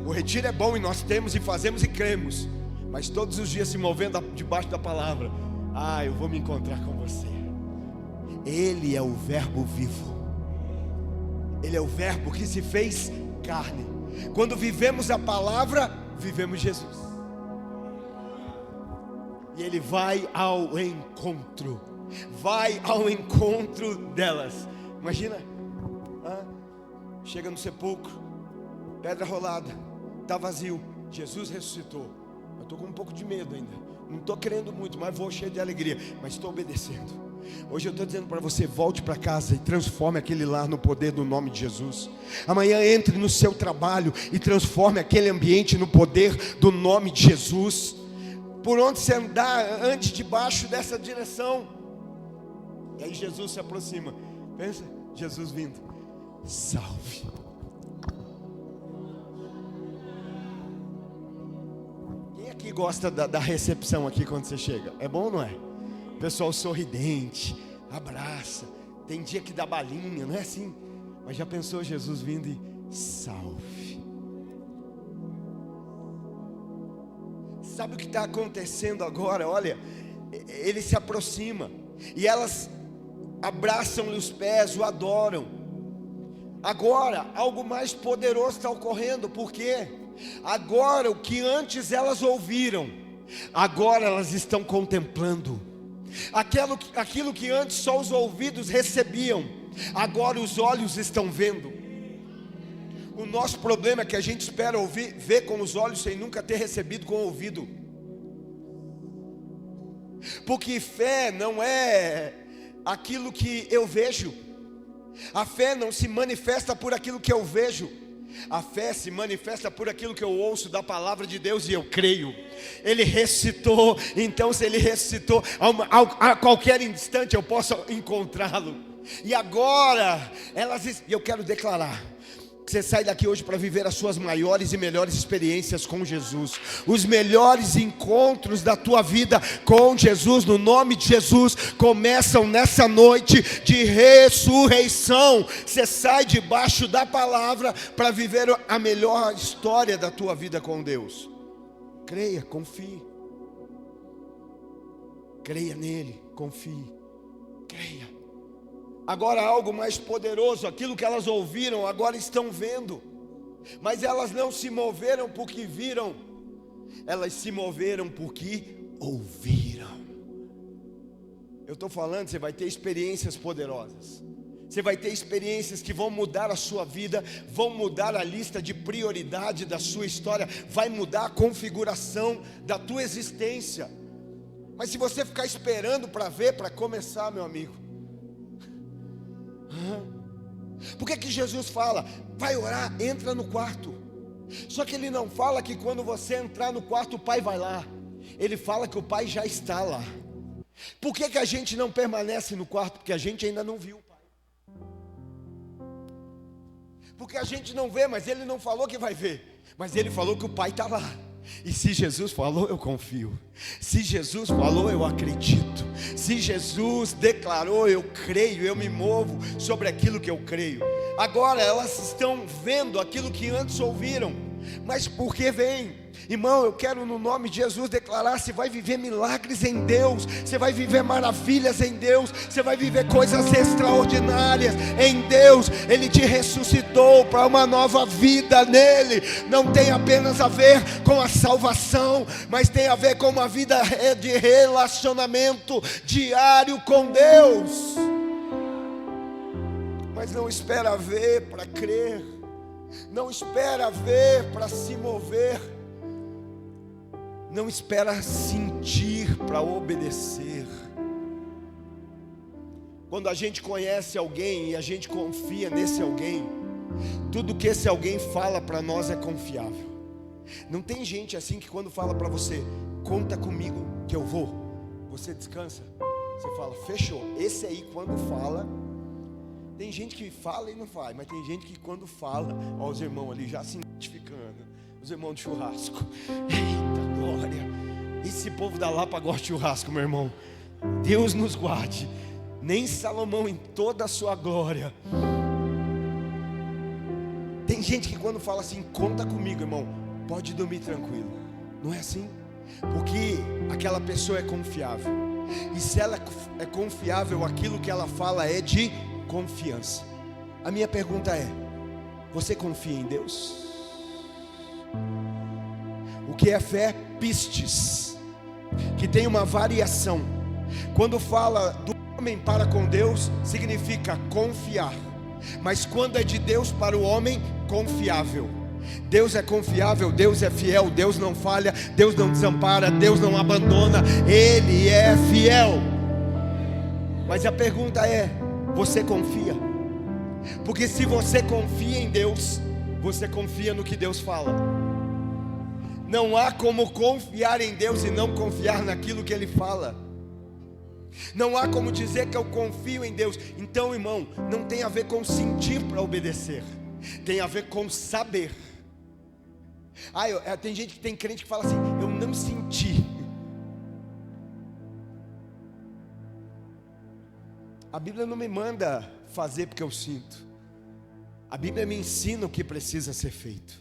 O retiro é bom e nós temos e fazemos e cremos, mas todos os dias se movendo debaixo da palavra. Eu vou me encontrar com você. Ele é o verbo vivo. Ele é o verbo que se fez carne. Quando vivemos a palavra, vivemos Jesus. E Ele vai ao encontro. Vai ao encontro delas. Imagina, chega no sepulcro, pedra rolada, está vazio. Jesus ressuscitou. Eu estou com um pouco de medo ainda. Não estou querendo muito, mas vou cheio de alegria. Mas estou obedecendo. Hoje eu estou dizendo para você: volte para casa e transforme aquele lar no poder do nome de Jesus. Amanhã entre no seu trabalho e transforme aquele ambiente no poder do nome de Jesus. Por onde você andar, ande debaixo dessa direção. E aí Jesus se aproxima. Pensa, Jesus vindo. Salve. Quem aqui gosta da recepção aqui quando você chega? É bom ou não é? Pessoal sorridente, abraça. Tem dia que dá balinha, não é assim? Mas já pensou Jesus vindo e salve? Sabe o que está acontecendo agora? Olha, Ele se aproxima e elas abraçam-lhe os pés, o adoram. Agora, algo mais poderoso está ocorrendo. Por quê? Agora, o que antes elas ouviram, agora elas estão contemplando. Aquilo que antes só os ouvidos recebiam, agora os olhos estão vendo. O nosso problema é que a gente espera ver com os olhos sem nunca ter recebido com o ouvido. Porque fé não é aquilo que eu vejo. A fé não se manifesta por aquilo que eu vejo. A fé se manifesta por aquilo que eu ouço da palavra de Deus e eu creio. Ele ressuscitou, então se Ele ressuscitou, a qualquer instante eu posso encontrá-lo. E agora, eu quero declarar que você sai daqui hoje para viver as suas maiores e melhores experiências com Jesus. Os melhores encontros da tua vida com Jesus, no nome de Jesus, começam nessa noite de ressurreição. Você sai debaixo da palavra para viver a melhor história da tua vida com Deus. Creia, confie. Creia nele, confie. Creia. Agora algo mais poderoso, aquilo que elas ouviram, agora estão vendo. Mas elas não se moveram porque viram, elas se moveram porque ouviram. Eu estou falando, você vai ter experiências poderosas. Você vai ter experiências que vão mudar a sua vida, vão mudar a lista de prioridade da sua história, vai mudar a configuração da tua existência. Mas se você ficar esperando para ver, para começar, meu amigo, por que Jesus fala, vai orar, entra no quarto? Só que Ele não fala que quando você entrar no quarto o Pai vai lá. Ele fala que o Pai já está lá. Por que a gente não permanece no quarto? Porque a gente ainda não viu o Pai. Porque a gente não vê, mas Ele não falou que vai ver. Mas Ele falou que o Pai está lá. E se Jesus falou, eu confio. Se Jesus falou, eu acredito. Se Jesus declarou, eu creio. Eu me movo sobre aquilo que eu creio. Agora elas estão vendo aquilo que antes ouviram. Mas por que vem? Irmão, eu quero no nome de Jesus declarar: você vai viver milagres em Deus, você vai viver maravilhas em Deus, você vai viver coisas extraordinárias em Deus. Ele te ressuscitou para uma nova vida nele. Não tem apenas a ver com a salvação, mas tem a ver com uma vida de relacionamento diário com Deus. Mas não espera ver para crer, não espera ver para se mover, não espera sentir para obedecer. Quando a gente conhece alguém e a gente confia nesse alguém, tudo que esse alguém fala para nós é confiável. Não tem gente assim que quando fala para você, conta comigo que eu vou, você descansa. Você fala, fechou. Esse aí quando fala, Tem gente que fala e não faz, mas tem gente que quando fala, ó, os irmãos ali já se identificando, os irmãos do churrasco. Eita glória! Esse povo da Lapa gosta de churrasco, meu irmão. Deus nos guarde. Nem Salomão em toda a sua glória. Tem gente que quando fala assim, conta comigo, irmão, pode dormir tranquilo. Não é assim? Porque aquela pessoa é confiável. E se ela é confiável, aquilo que ela fala é de confiança. A minha pergunta é: você confia em Deus? O que é fé? Pistes, que tem uma variação. Quando fala do homem para com Deus, significa confiar. Mas quando é de Deus para o homem, confiável. Deus é confiável, Deus é fiel, Deus não falha, Deus não desampara, Deus não abandona, Ele é fiel. Mas a pergunta é: você confia? Porque se você confia em Deus, você confia no que Deus fala. Não há como confiar em Deus e não confiar naquilo que Ele fala. Não há como dizer que eu confio em Deus. Então, irmão, não tem a ver com sentir para obedecer, tem a ver com saber. Tem gente que tem crente que fala assim: eu não senti. A Bíblia não me manda fazer porque eu sinto. A Bíblia me ensina o que precisa ser feito.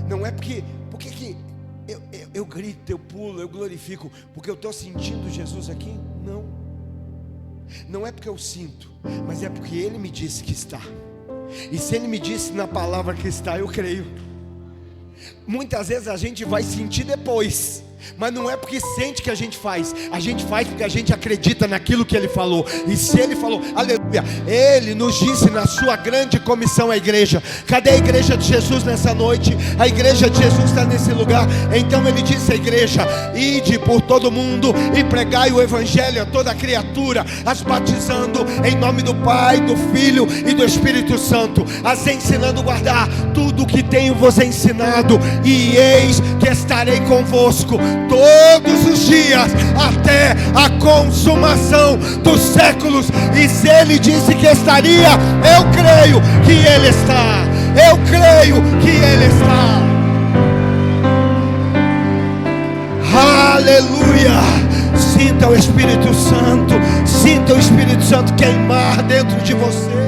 Não é porque que eu grito, eu pulo, eu glorifico porque eu estou sentindo Jesus aqui. Não é porque eu sinto, mas é porque Ele me disse que está. E se Ele me disse na palavra que está, eu creio. Muitas vezes a gente vai sentir depois, mas não é porque sente que a gente faz porque a gente acredita naquilo que Ele falou. E se Ele falou, aleluia, Ele nos disse na sua grande comissão à igreja. Cadê a igreja de Jesus nessa noite? A igreja de Jesus está nesse lugar. Então Ele disse à igreja: ide por todo mundo e pregai o evangelho a toda criatura, as batizando em nome do Pai, do Filho e do Espírito Santo, as ensinando a guardar tudo o que tenho vos ensinado, e eis que estarei convosco todos os dias até a consumação dos séculos. E se Ele disse que estaria, eu creio que Ele está. Eu creio que Ele está. Aleluia. Sinta o Espírito Santo. Sinta o Espírito Santo queimar dentro de você.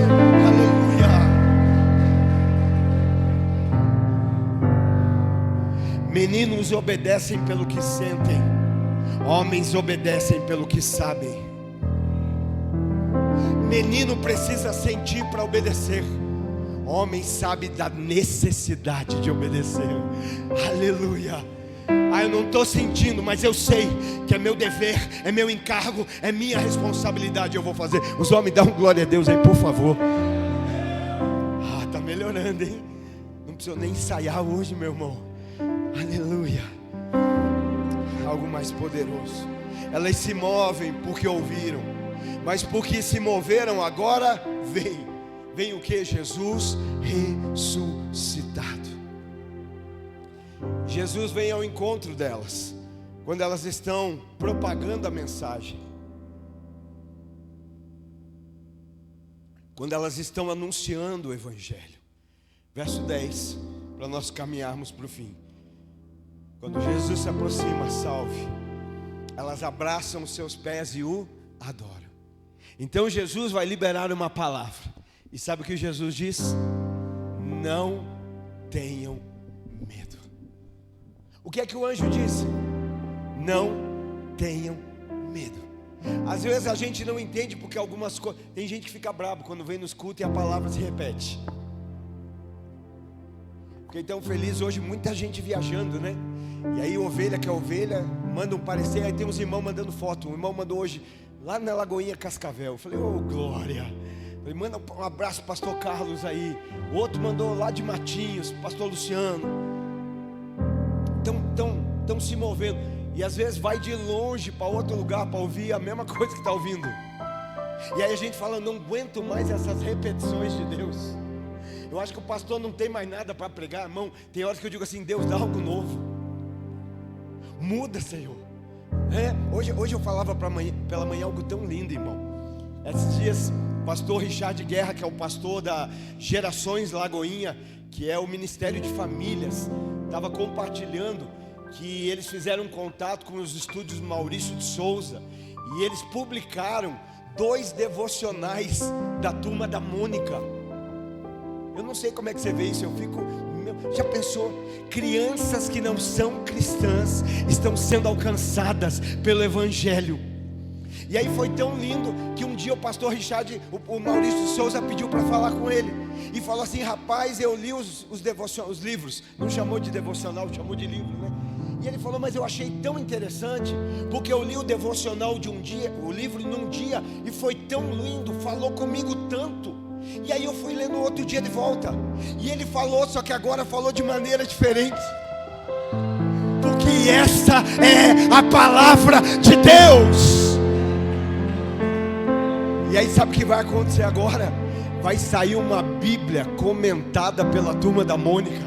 Meninos obedecem pelo que sentem, homens obedecem pelo que sabem. Menino precisa sentir para obedecer, homem sabe da necessidade de obedecer. Aleluia. Eu não estou sentindo, mas eu sei que é meu dever, é meu encargo, é minha responsabilidade, eu vou fazer. Os homens, dão glória a Deus aí, por favor. Está melhorando, hein? Não precisa nem ensaiar hoje, meu irmão. Aleluia. Algo mais poderoso. Elas se movem porque ouviram, mas porque se moveram agora vem o que? Jesus ressuscitado. Jesus vem ao encontro delas quando elas estão propagando a mensagem, quando elas estão anunciando o evangelho. Verso 10, para nós caminharmos para o fim. Quando Jesus se aproxima, salve, elas abraçam os seus pés e o adoram. Então Jesus vai liberar uma palavra. E sabe o que Jesus diz? Não tenham medo. O que é que o anjo disse? Não tenham medo. Às vezes a gente não entende porque algumas coisas. Tem gente que fica bravo quando vem nos cultos e a palavra se repete. Fiquei tão feliz hoje, muita gente viajando, né? E aí ovelha que é ovelha, manda um parecer. Aí tem uns irmãos mandando foto. Um irmão mandou hoje lá na Lagoinha Cascavel. Eu falei, glória. Eu falei, manda um abraço pastor Carlos aí. O outro mandou lá de Matinhos, pastor Luciano. Estão se movendo. E às vezes vai de longe para outro lugar para ouvir a mesma coisa que está ouvindo. E aí a gente fala, não aguento mais essas repetições de Deus. Eu acho que o pastor não tem mais nada para pregar, irmão. Tem horas que eu digo assim, Deus, dá algo novo. Muda, Senhor. Hoje eu falava pela manhã algo tão lindo, irmão. Esses dias, o pastor Richard Guerra, que é o pastor da Gerações Lagoinha, que é o Ministério de Famílias, estava compartilhando que eles fizeram um contato com os estúdios Maurício de Souza, e eles publicaram 2 devocionais da turma da Mônica. Eu não sei como é que você vê isso, eu fico... Já pensou? Crianças que não são cristãs estão sendo alcançadas pelo Evangelho. E aí foi tão lindo que um dia o pastor Richard, o Maurício de Souza, pediu para falar com ele. E falou assim: rapaz, eu li os livros. Não chamou de devocional, chamou de livro, né? E ele falou: mas eu achei tão interessante, porque eu li o devocional de um dia, o livro num dia, e foi tão lindo, falou comigo tanto. E aí eu fui ler no outro dia de volta, e ele falou, só que agora falou de maneira diferente, porque essa é a palavra de Deus. E aí sabe o que vai acontecer agora? Vai sair uma Bíblia comentada pela turma da Mônica.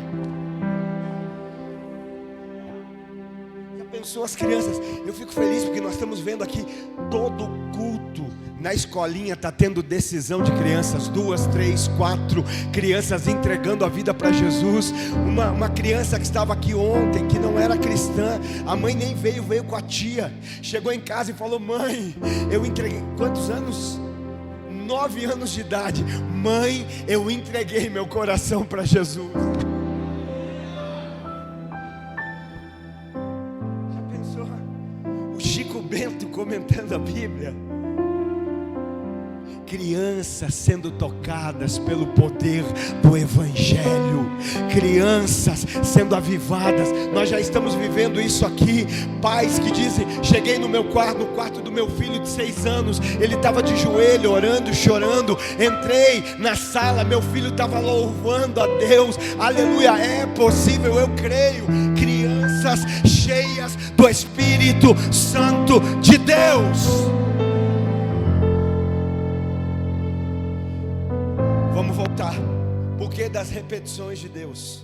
Já pensou as crianças? Eu fico feliz porque nós estamos vendo aqui todo culto. Na escolinha está tendo decisão de crianças, 2, 3, 4 crianças entregando a vida para Jesus. Uma criança que estava aqui ontem, que não era cristã, a mãe nem veio com a tia. Chegou em casa e falou: mãe, eu entreguei, quantos anos? 9 anos de idade. Mãe, eu entreguei meu coração para Jesus. Já pensou? O Chico Bento comentando a Bíblia. Crianças sendo tocadas pelo poder do Evangelho, crianças sendo avivadas. Nós já estamos vivendo isso aqui. Pais que dizem: cheguei no quarto do meu filho de 6 anos, ele estava de joelho orando, chorando. Entrei na sala, meu filho estava louvando a Deus. Aleluia, é possível, eu creio. Crianças cheias do Espírito Santo de Deus. Vamos voltar. Por que das repetições de Deus?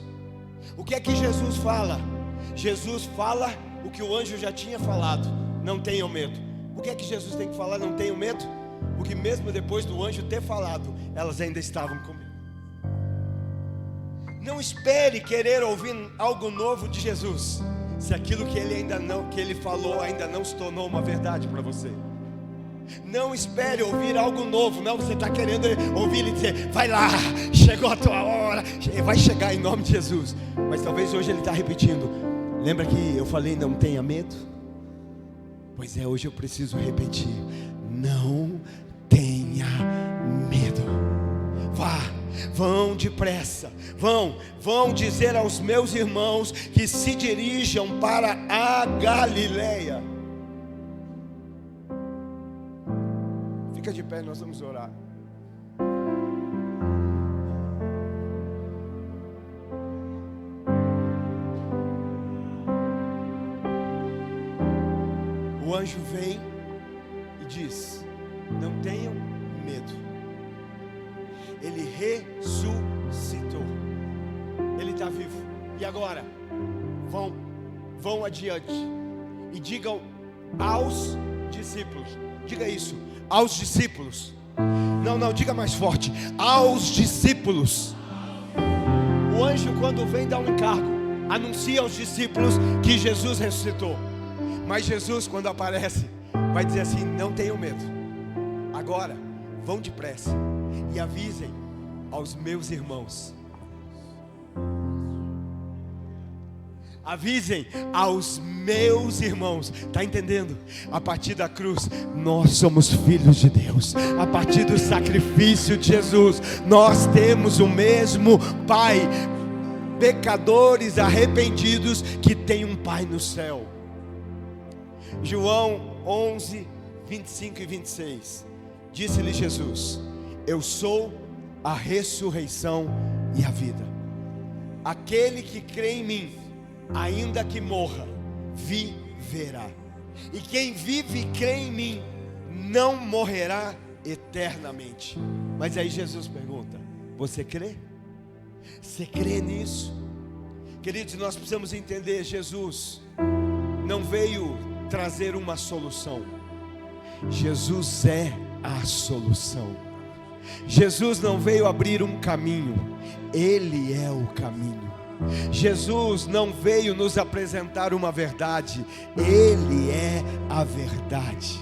O que é que Jesus fala? Jesus fala o que o anjo já tinha falado: não tenham medo. O que é que Jesus tem que falar? Não tenham medo. Porque mesmo depois do anjo ter falado, elas ainda estavam com medo. Não espere querer ouvir algo novo de Jesus, se aquilo que ele falou ainda não se tornou uma verdade para você. Não espere ouvir algo novo. Não, você está querendo ouvir ele dizer: vai lá, chegou a tua hora. Vai chegar em nome de Jesus. Mas talvez hoje ele está repetindo: lembra que eu falei não tenha medo? Pois é, hoje eu preciso repetir: não tenha medo. Vão depressa, vão dizer aos meus irmãos que se dirijam para a Galileia. Fica de pé, nós vamos orar. O anjo vem e diz: não tenham medo. Ele ressuscitou. Ele está vivo. E agora? Vão adiante e digam aos discípulos. Diga isso: aos discípulos. Não, diga mais forte: aos discípulos. O anjo, quando vem, dá um encargo, anuncia aos discípulos que Jesus ressuscitou. Mas Jesus, quando aparece, vai dizer assim: não tenham medo. Agora, vão depressa e avisem aos meus irmãos. Avisem aos meus irmãos. Está entendendo? A partir da cruz, nós somos filhos de Deus. A partir do sacrifício de Jesus, nós temos o mesmo Pai. Pecadores arrependidos que tem um Pai no céu. João 11, 25 e 26. Disse-lhe Jesus: eu sou a ressurreição e a vida. Aquele que crê em mim, ainda que morra, viverá. E quem vive e crê em mim, não morrerá eternamente. Mas aí Jesus pergunta: você crê? Você crê nisso? Queridos, nós precisamos entender: Jesus não veio trazer uma solução. Jesus é a solução. Jesus não veio abrir um caminho, Ele é o caminho. Jesus não veio nos apresentar uma verdade, Ele é a verdade.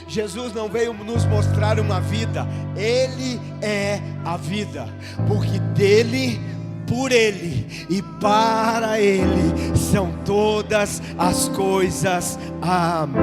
Jesus não veio nos mostrar uma vida, Ele é a vida, porque dele, por Ele e para Ele são todas as coisas. Amém.